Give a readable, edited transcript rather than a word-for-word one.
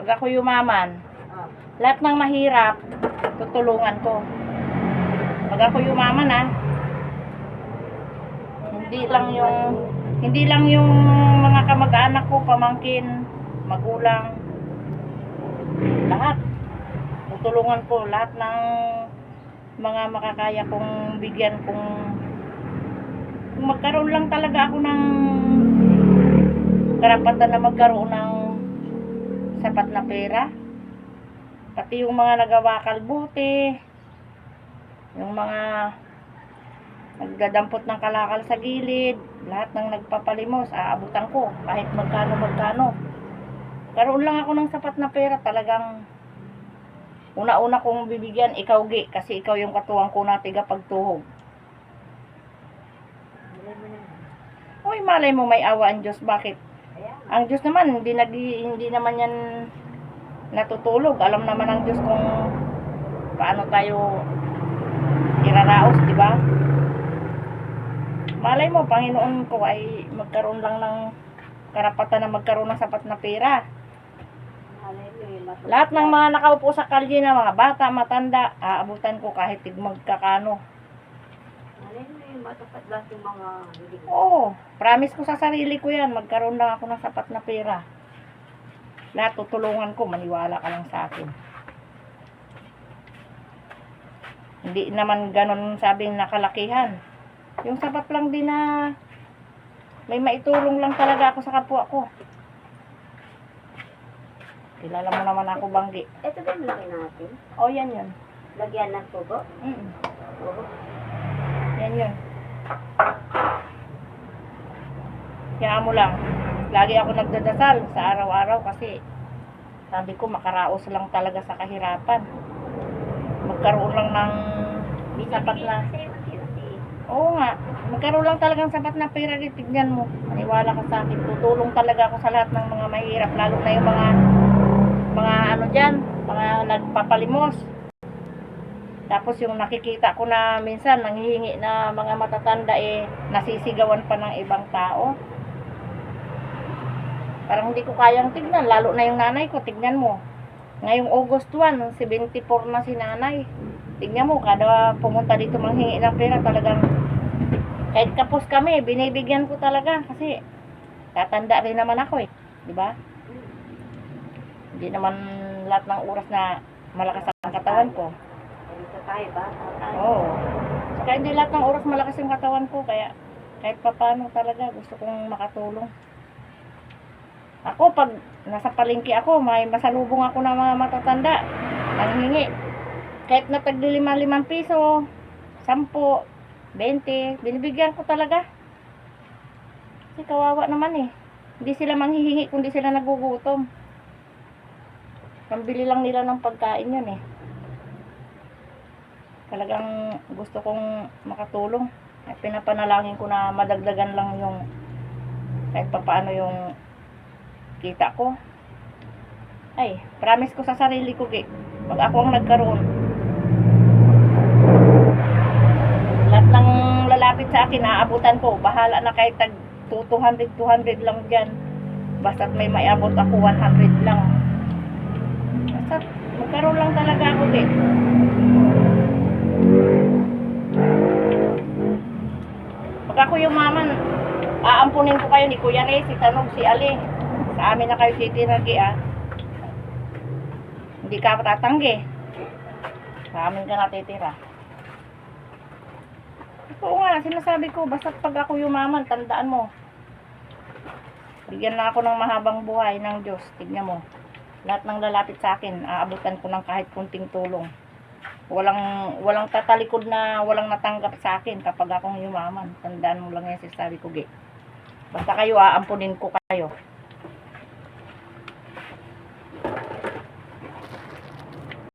Pag ako yumaman, Oh. lahat ng mahirap, tutulungan ko. Pag ako yumaman hindi lang yung mga kamag-anak ko, pamangkin, magulang, lahat. Tutulungan ko lahat ng mga makakaya kong bigyan kung magkaroon lang talaga ako ng karapatan na magkaroon ng sapat na pera. Pati yung mga nagawa kalbuti, yung mga nagdadampot ng kalakal sa gilid, lahat ng nagpapalimos, aabutan ko kahit magkano. Karoon lang ako ng sapat na pera, talagang una-una kong bibigyan ikaw, Gi, kasi ikaw yung katuwang ko na tigapagtuhog. Uy, malay mo may awa ang Diyos. Bakit? Ang Diyos naman, hindi naman yan natutulog. Alam naman ang Diyos kung paano tayo iraraos, di ba? Malay mo, Panginoon ko ay magkaroon lang ng karapatan na magkaroon ng sapat na pera. Lahat ng mga nakaupo sa kalye na mga bata, matanda, aabutan ko kahit magkakano. Matapat lahat yung mga... Oo, promise ko sa sarili ko yan, magkaroon lang ako ng sapat na pera. Lahat tutulungan ko, maniwala ka lang sa akin. Hindi naman ganun sabing nakalakihan. Yung sapat lang din na may maitulong lang talaga ako sa kapwa ko. Kilala mo naman ako, Banggi. Ito ba yung laki natin? Oh, yan. Lagyan ng tubo? Oo. Yan. Kaya mo lang, lagi ako nagdadasal sa araw-araw kasi sabi ko makaraos lang talaga sa kahirapan. Magkaroon lang ng sapat na... Oo nga, magkaroon lang talagang sapat na pera. Tignan mo, maniwala ka sa akin, tutulong talaga ako sa lahat ng mga mahirap, lalo na yung mga ano dyan, mga nagpapalimos. Tapos yung nakikita ko na minsan nanghihingi na mga matatanda nasisigawan pa ng ibang tao. Parang hindi ko kayang tignan, lalo na yung nanay ko. Tignan mo, ngayong August 1, 74 na si nanay. Tignan mo, kada pumunta dito manghingi ng pera, talagang kahit kapos kami, binibigyan ko talaga kasi tatanda rin naman ako di ba? Hindi naman lahat ng oras na malakas ang katawan ko. Tayo ba? Oo. Saka hindi lahat ng oras malakas yung katawan ko, kaya kahit papano talaga gusto kong makatulong. Ako, pag nasa palengke ako, may masalubong ako ng mga matatanda, nanghingi. Kahit na tagli 5 piso, 10, 20, binibigyan ko talaga. Kasi kawawa naman Hindi sila manghihingi kundi sila nagugutom. Pambili lang nila ng pagkain yun Talagang gusto kong makatulong. At pinapanalangin ko na madagdagan lang yung kahit papaano yung kita ko. Ay, promise ko sa sarili ko, pag ako ang nagkaroon, lahat ng lalapit sa akin, aabutan ko. Bahala na kahit tag 200 lang dyan. Basta't may maiabot ako 100 lang. Basta magkaroon lang talaga ako, Pag ako yumaman, aampunin ko kayo ni Kuya Ray, si Tanog, si Ali. Sa amin na kayo titira, Hindi ka tatanggi. Sa amin ka natitira. Oo nga, sinasabi ko, basta pag ako yumaman, tandaan mo. Bigyan na ako ng mahabang buhay ng Diyos. Tignan mo. Lahat ng lalapit sa akin, aabutan ko ng kahit kunting tulong. Walang tatalikod na walang natanggap sa akin kapag akong yumaman. Tandaan mo lang yan, sabi ko, Basta kayo, aampunin ko kayo.